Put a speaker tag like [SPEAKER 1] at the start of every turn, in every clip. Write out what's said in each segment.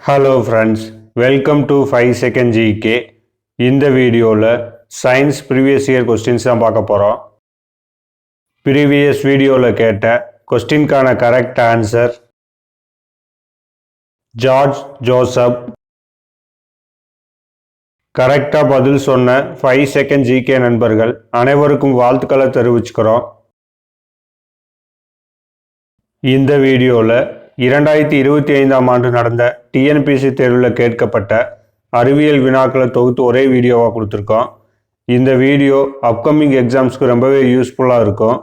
[SPEAKER 1] Hello friends, welcome to 5 second GK. இந்த வீடியோவில் science previous year questions தான் பார்க்க போகிறோம். ப்ரீவியஸ் வீடியோவில் கேட்ட கொஸ்டின்கான கரெக்ட் ஆன்சர் ஜார்ஜ் ஜோசப். கரெக்டாக பதில் சொன்ன 5 செகண்ட் GK நண்பர்கள் அனைவருக்கும் வாழ்த்துக்களை தெரிவிச்சுக்கிறோம். இந்த வீடியோவில் 2025ஆம் ஆண்டு நடந்த டிஎன்பிஎஸ்சி தேர்வில் கேட்கப்பட்ட அறிவியல் வினாக்களை தொகுத்து ஒரே வீடியோவாக கொடுத்துருக்கோம். இந்த வீடியோ அப்கமிங் எக்ஸாம்ஸ்க்கு ரொம்பவே யூஸ்ஃபுல்லாக இருக்கும்.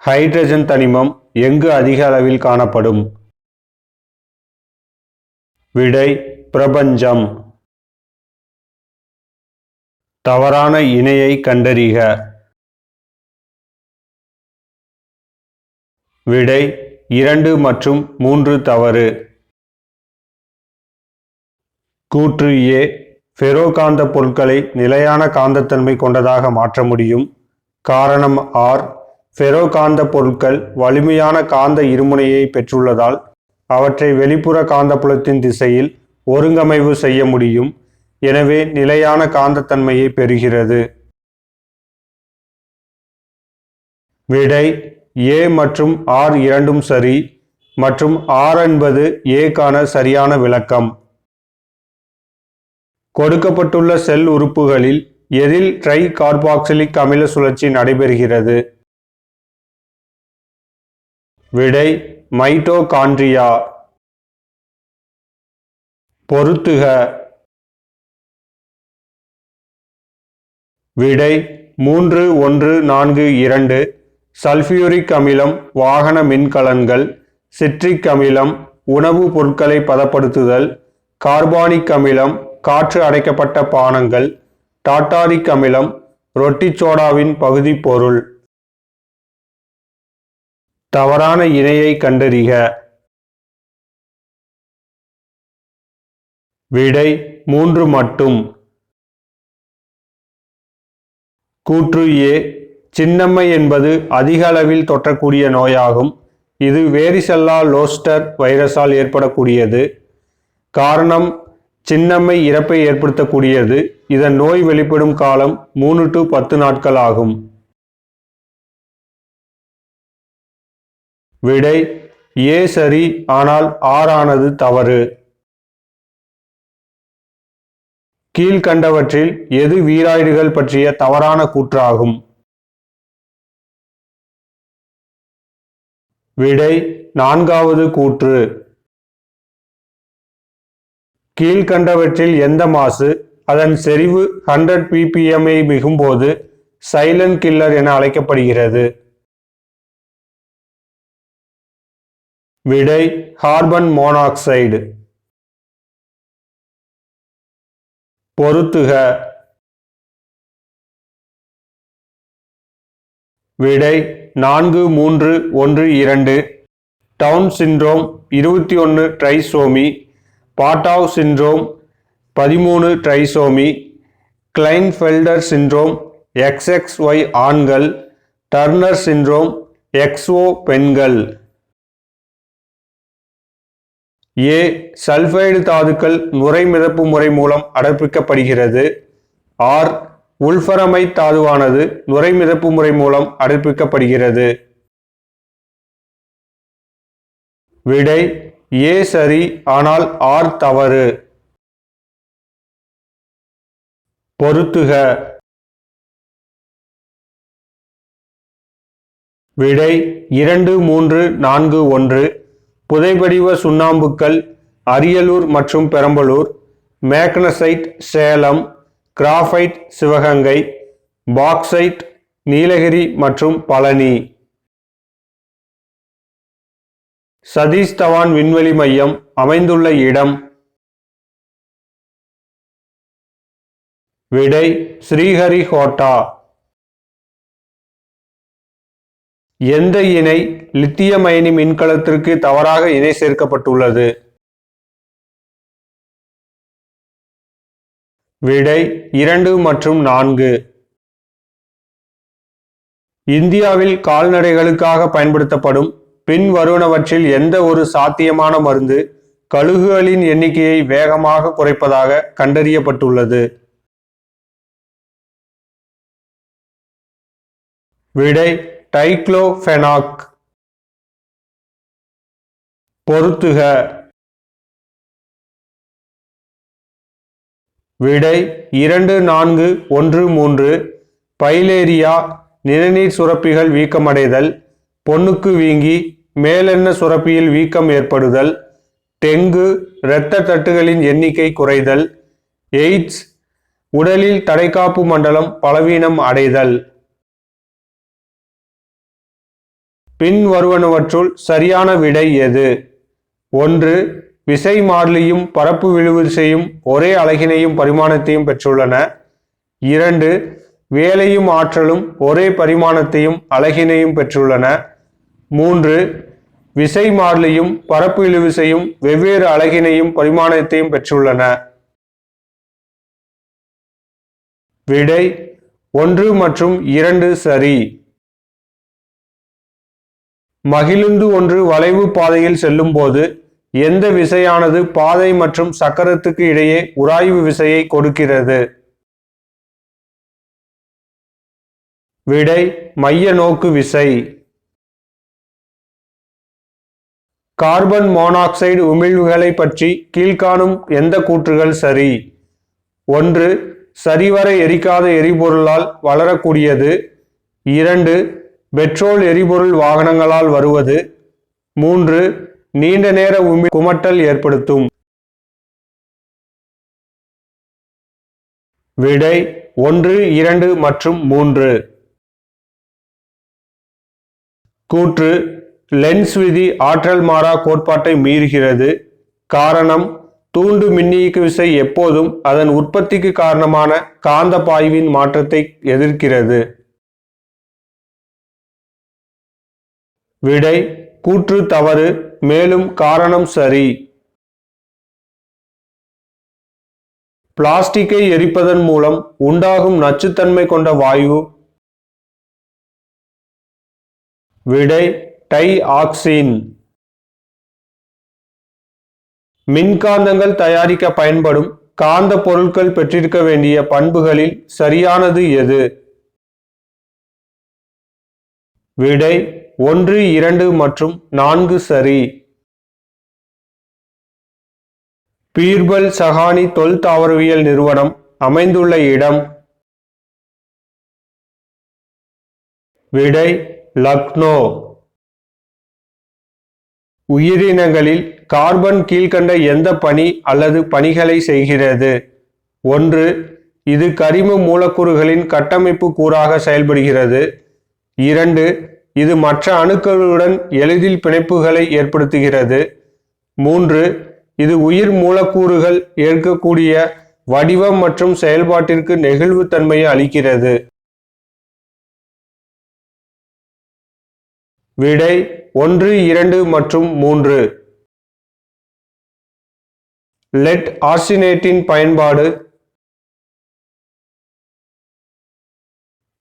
[SPEAKER 1] ஹைட்ரஜன் தனிமம் எங்கு அதிக அளவில் காணப்படும்? விடை பிரபஞ்சம். தவறான இணையை கண்டறிக. விடை 2 மற்றும் 3 தவறு. கூற்று ஏ, ஃபெரோ காந்த பொருட்களை நிலையான காந்தத்தன்மை கொண்டதாக மாற்ற முடியும். காரணம் ஆர், ஃபெரோ காந்த பொருட்கள் வலிமையான காந்த இருமுனையை பெற்றுள்ளதால் அவற்றை வெளிப்புற காந்தப்புலத்தின் திசையில் ஒருங்கமைவு செய்ய முடியும். எனவே நிலையான காந்தத்தன்மையை பெறுகிறது. விடை ஏ மற்றும் ஆர் இரண்டும் சரி மற்றும் ஆர் என்பது ஏக்கான சரியான விளக்கம். கொடுக்கப்பட்டுள்ள செல் உறுப்புகளில் எதில் ட்ரை கார்பாக்சிலிக் அமில சுழற்சி நடைபெறுகிறது? விடை மைட்டோகாண்ட்ரியா. பொருத்துக. விடை 3, 1, 4, 2. சல்ஃபியூரிக் அமிலம் வாகன மின்கலன்கள், சிட்ரிக் அமிலம் உணவுப் பொருட்களை பதப்படுத்துதல், கார்பானிக் அமிலம் காற்று அடைக்கப்பட்ட பானங்கள், டாட்டாரிக் அமிலம் ரொட்டி சோடாவின் பகுதி பொருள். தவறான இணையை கண்டறிக. விடை 3 மட்டும். கூற்று ஏ, சின்னம்மை என்பது அதிக அளவில் தொற்றக்கூடிய நோயாகும். இது வேரிசெல்லா லோஸ்டர் வைரஸால் ஏற்படக்கூடியது. காரணம், சின்னம்மை இறப்பை ஏற்படுத்தக்கூடியது. இதன் நோய் வெளிப்படும் காலம் 3 to 10 நாட்கள் ஆகும். விடை ஏ சரி, ஆனால் ஆர் ஆனது தவறு. கீழ்கண்டவற்றில் எது வீராய்டுகள் பற்றிய தவறான கூற்றாகும்? விடை 4வது கூற்று. கீழ்கண்டவற்றில் எந்த மாசு அதன் செறிவு 100 ppm மிகும்போது சைலண்ட் கில்லர் என அழைக்கப்படுகிறது? விடை கார்பன் மோனாக்சைடு. பொருத்துக. விடை 4, 3, 1, 2. Down syndrome 21 trisomy, Patau syndrome 13 trisomy, Klinefelter syndrome XXY ஆண்கள், டர்னர் சிண்ட்ரோம் XO பெண்கள். ஏ, சல்பைடு தாதுக்கள் நுரை மிதப்பு முறை மூலம் அடர்ப்பிக்கப்படுகிறது. ஆர், உல்பரமைட் தாதுவானது நுரை மிதப்பு முறை மூலம் அடர்ப்பிக்கப்படுகிறது. விடை ஏ சரி, ஆனால் ஆர் தவறு. பொருத்துக. விடை 2, 3, 4, 1. புதைபடிவ சுண்ணாம்புக்கள் அரியலூர் மற்றும் Perambalur, magnesite Salem, graphite Sivaganga, bauxite Nilgiri மற்றும் பழனி. சதீஷ் தவான் விண்வெளி மையம் அமைந்துள்ள இடம்? விடை ஸ்ரீஹரிகோட்டா. எந்த இணை லித்தியம் அயனி மின்கலத்திற்கு தவறாக இணை சேர்க்கப்பட்டுள்ளது? விடை 2 மற்றும் 4. இந்தியாவில் கால்நடைகளுக்காக பயன்படுத்தப்படும் பின்வருவனவற்றில் எந்த ஒரு சாத்தியமான மருந்து கழுகுகளின் எண்ணிக்கையை வேகமாக குறைப்பதாக கண்டறியப்பட்டுள்ளது? விடை டைக்ளோஃபெனாக். பொருத்துக. விடை 2413. பைலேரியா நிணநீர் சுரப்பிகள் வீக்கமடைதல், பொண்ணுக்கு வீங்கி மேலெண்ண சுரப்பியில் வீக்கம் ஏற்படுதல், டெங்கு இரத்த தட்டுகளின் எண்ணிக்கை குறைதல், எய்ட்ஸ் உடலில் தடைக்காப்பு மண்டலம் பலவீனம் அடைதல். பின்வருவனவற்றுள் சரியான விடை எது? 1. விசை மாறிலியும் பரப்பு விழுவிசையும் ஒரே அலகினையும் பரிமாணத்தையும் பெற்றுள்ளன. 2. வேலையும் ஆற்றலும் ஒரே பரிமாணத்தையும் அலகினையும் பெற்றுள்ளன. 3. விசை மாறிலியும் பரப்பு இழுவிசையும் வெவ்வேறு அலகினையும் பரிமாணத்தையும் பெற்றுள்ளன. விடை 1 மற்றும் 2 சரி. மகிழுந்து ஒன்று வளைவு பாதையில் செல்லும் போது எந்த விசையானது பாதை மற்றும் சக்கரத்துக்கு இடையே உராய்வு விசையை கொடுக்கிறது? விடை மைய நோக்கு விசை. கார்பன் மோனாக்சைடு உமிழ்வுகளை பற்றி கீழ்காணும் எந்த கூற்றுகள் சரி? 1. சரிவர எரிக்காத எரிபொருளால் வளரக்கூடியது. 2. பெட்ரோல் எரிபொருள் வாகனங்களால் வருவது. 3. நீண்ட நேர குமட்டல் ஏற்படுத்தும். விடை 1, 2 மற்றும் 3. கூற்று லென்ஸ் விதி ஆற்றல் மாறா கோட்பாட்டை மீறுகிறது. காரணம் தூண்டு மின்னியக்கு விசை எப்போதும் அதன் உற்பத்திக்கு காரணமான காந்த பாய்வின் மாற்றத்தை எதிர்க்கிறது. விடை கூற்று தவறு, மேலும் காரணம் சரி. பிளாஸ்டிக்கை எரிப்பதன் மூலம் உண்டாகும் நச்சுத்தன்மை கொண்ட வாயு. விடை டை ஆக்சின். மின்காந்தங்கள் தயாரிக்க பயன்படும் காந்த பொருட்கள் பெற்றிருக்க வேண்டிய பண்புகளில் சரியானது எது? விடை 1, 2 மற்றும் 4 சரி. பீர்பல் சஹானி தொல் தாவரவியல் நிறுவனம் அமைந்துள்ள இடம். விடை லக்னோ. உயிரினங்களில் கார்பன் கீழ்கண்ட எந்த பணி அல்லது பணிகளை செய்கிறது? 1. இது கரிம மூலக்கூறுகளின் கட்டமைப்பு கூறாக செயல்படுகிறது. 2. இது மற்ற அணுக்களுடன் எளிதில் பிணைப்புகளை ஏற்படுத்துகிறது. 3. இது உயிர் மூலக்கூறுகள் ஏற்கக்கூடிய வடிவம் மற்றும் செயல்பாட்டிற்கு நெகிழ்வுத்தன்மையை அளிக்கிறது. விடை 1, 2 மற்றும் 3. லெட் ஆர்சினேட்டின் பயன்பாடு.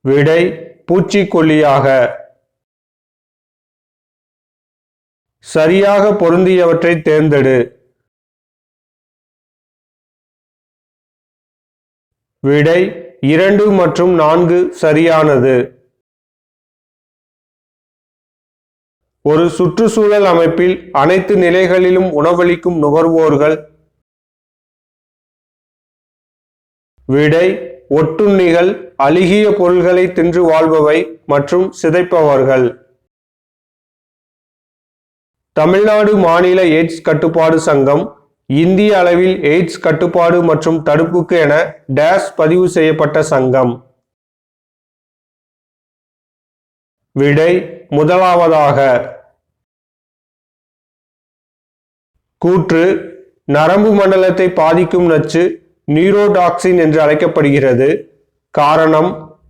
[SPEAKER 1] விடை பூச்சிக்கொல்லியாக. சரியாக பொருந்தியவற்றை தேர்ந்தெடு. விடை 2 மற்றும் 4 சரியானது. ஒரு சுற்றுச்சூழல் அமைப்பில் அனைத்து நிலைகளிலும் உணவளிக்கும் நுகர்வோர்கள். விடை ஒட்டுண்ணிகள், அழுகிய பொருள்களை தின்று வாழ்பவை மற்றும் சிதைப்பவர்கள். தமிழ்நாடு மாநில எய்ட்ஸ் கட்டுப்பாடு சங்கம் இந்திய அளவில் எய்ட்ஸ் கட்டுப்பாடு மற்றும் தடுப்புக்கு என டேஷ் பதிவு செய்யப்பட்ட சங்கம். விடை முதலாவதாக. கூற்று நரம்பு மண்டலத்தை பாதிக்கும் நச்சு நியூரோடாக்சின் என்று அழைக்கப்படுகிறது. காரணம்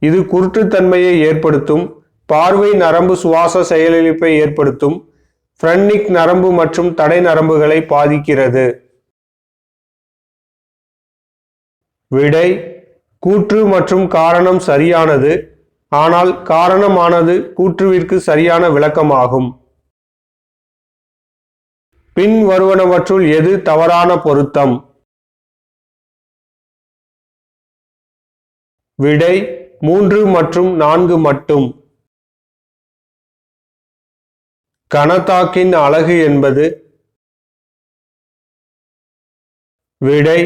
[SPEAKER 1] இது குருட்டுத்தன்மையை ஏற்படுத்தும், பார்வை நரம்பு சுவாச செயலிழப்பை ஏற்படுத்தும், ஃப்ரெனிக் நரம்பு மற்றும் தடை நரம்புகளை பாதிக்கிறது. விடை கூற்று மற்றும் காரணம் சரியானது. ஆனால் காரணமானது கூற்றுவிற்கு சரியான விளக்கமாகும். பின் வருவனவற்றுள் எது தவறான பொருத்தம்? விடை 3 மற்றும் 4 மட்டும். கணத்தாக்கின் அலகு என்பது? விடை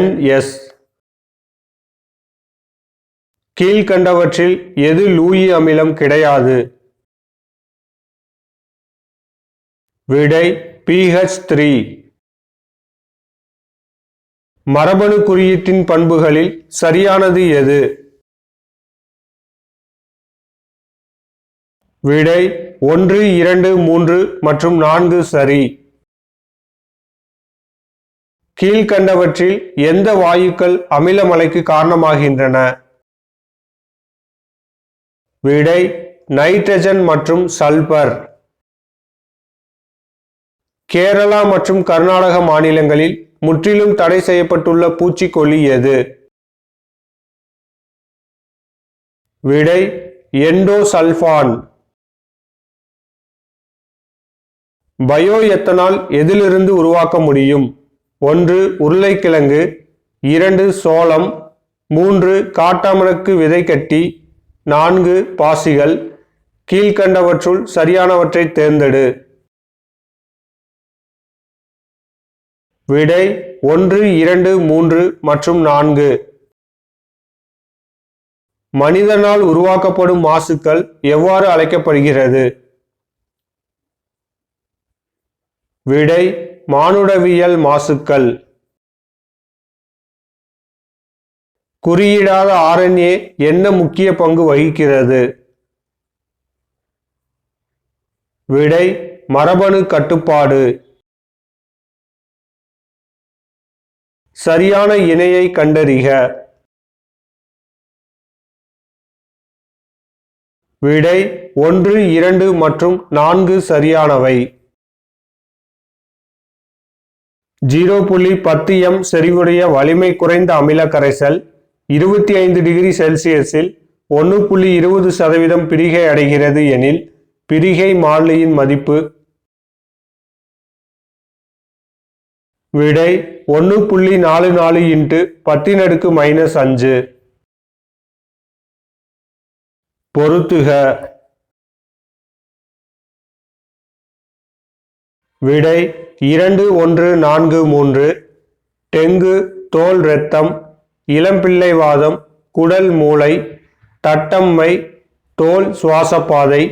[SPEAKER 1] NS. கீழ்கண்டவற்றில் எது லூயி அமிலம் கிடையாது? விடை PH3. மரபணு குறியீட்டின் பண்புகளில் சரியானது எது? விடை 1, 2, 3 மற்றும் 4 சரி. கீழ்கண்டவற்றில் எந்த வாயுக்கள் அமிலமலைக்கு காரணமாகின்றன? விடை நைட்ரஜன் மற்றும் சல்பர். கேரளா மற்றும் கர்நாடக மாநிலங்களில் முற்றிலும் தடை செய்யப்பட்டுள்ள பூச்சிக்கொல்லி எது? விடை எண்டோசல்ஃபான். பயோ எத்தனால் எதிலிருந்து உருவாக்க முடியும்? 1 உருளைக்கிழங்கு, 2 சோளம், 3 காட்டாமணக்கு விதைக்கட்டி, 4 பாசிகள். கீழ்கண்டவற்றுள் சரியானவற்றை தேர்ந்தெடு. விடை 1, 2, 3 மற்றும் 4. மனிதனால் உருவாக்கப்படும் மாசுக்கள் எவ்வாறு அழைக்கப்படுகிறது? விடை மானுடவியல் மாசுக்கள். குறியீடாத RNA என்ன முக்கிய பங்கு வகிக்கிறது? விடை மரபணு கட்டுப்பாடு. சரியான இணையை கண்டறிக. விடை 1, 2 மற்றும் 4 சரியானவை. 0.10 m செறிவுடைய வலிமை குறைந்த அமில கரைசல் 25 டிகிரி செல்சியஸில் 1.20% பிரிகை அடைகிறது எனில் பிரிகை மாறிலியின் மதிப்பு? விடை 1.44 × 10⁻⁻⁵. பொருத்துக. விடை 2143. டெங்கு, தோல் இரத்தம், இளம்பிள்ளைவாதம், குடல் மூளை, தட்டம்மை, தோல் சுவாசப்பாதை,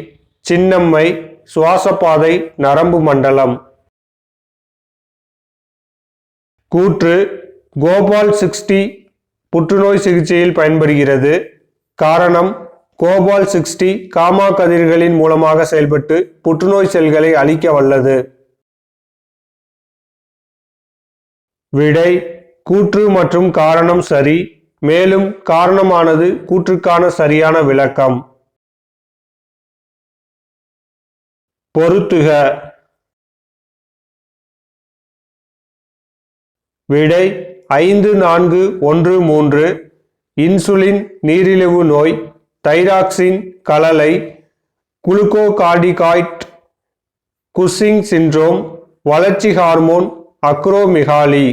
[SPEAKER 1] சின்னம்மை, சுவாசப்பாதை நரம்பு மண்டலம். கூற்று கோபால் 60 புற்றுநோய் சிகிச்சையில் பயன்படுகிறது. காரணம் கோபால் 60 காமா கதிர்களின் மூலமாக செயல்பட்டு புற்றுநோய் செல்களை அழிக்க வல்லது. விடை கூற்று மற்றும் காரணம் சரி. மேலும் காரணமானது கூற்றுக்கான சரியான விளக்கம். பொருத்துக. விடை 5413. இன்சுலின் நீரிழிவு நோய், தைராக்சின் கலலை, குளுக்கோகார்டிகாய்ட், குஸ்ஸிங் சிண்ட்ரோம், வளர்ச்சி ஹார்மோன், அக்ரோமிகாலி.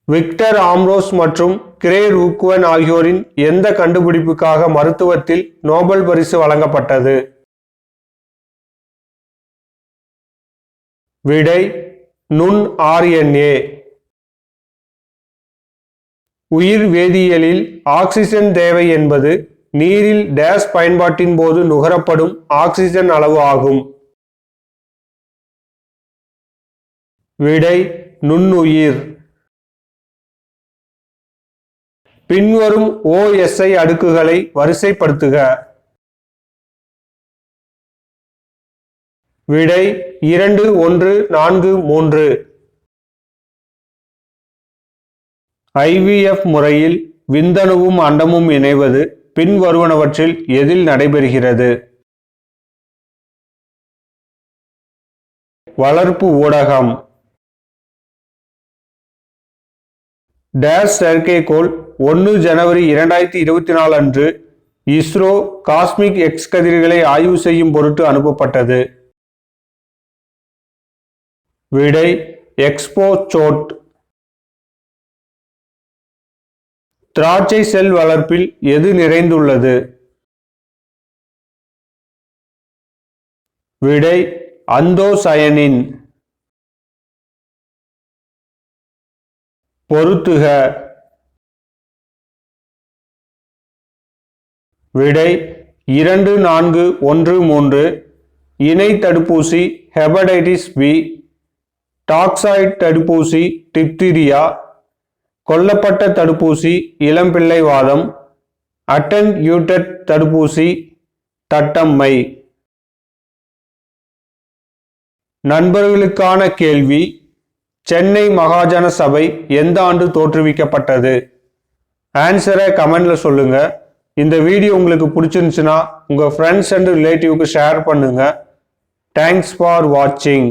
[SPEAKER 1] விக்டர் ஆம்ரோஸ் மற்றும் கிரே ரூக்வன் ஆகியோரின் எந்த கண்டுபிடிப்புக்காக மருத்துவத்தில் நோபல் பரிசு வழங்கப்பட்டது? விடை நுண் RNA. உயிர் வேதியியலில் ஆக்சிஜன் தேவை என்பது நீரில் டேஸ் பயன்பாட்டின் போது நுகரப்படும் ஆக்சிஜன் அளவு ஆகும். விடை நுண்ணுயிர். பின்வரும் OSI அடுக்குகளை வரிசைப்படுத்துக. விடை 2, 1, 4, 3. IVF முறையில் விந்தணுவும் அண்டமும் இணைவது பின்வருவனவற்றில் எதில் நடைபெறுகிறது? வளர்ப்பு ஊடகம். டேஸ் செயற்கைக்கோள் 1 ஜனவரி 2024 அன்று இஸ்ரோ காஸ்மிக் எக்ஸ் கதிர்களை ஆய்வு செய்யும் பொருட்டு அனுப்பப்பட்டது. விடை எக்ஸ்போசோட். திராட்சை செல் வளர்ப்பில் எது நிறைந்துள்ளது? விடை அந்தோசயனின். பொருத்துக. விடை 2413. இணை தடுப்பூசி ஹெபடைட்டிஸ் பி, டாக்ஸாய்டு தடுப்பூசி டிப்தீரியா, கொல்லப்பட்ட தடுப்பூசி இளம்பிள்ளை வாதம், அட்டென்யூட்டட் தடுப்பூசி தட்டம்மை. நண்பர்களுக்கான கேள்வி: சென்னை மகாஜன சபை எந்த ஆண்டு தோற்றுவிக்கப்பட்டது? ஆன்சரை கமெண்ட்ல சொல்லுங்க. இந்த வீடியோ உங்களுக்கு பிடிச்சிருந்துச்சுன்னா உங்க ஃப்ரெண்ட்ஸ் அண்ட் ரிலேட்டிவ்க்கு ஷேர் பண்ணுங்க. தேங்க்ஸ் ஃபார் வாட்சிங்.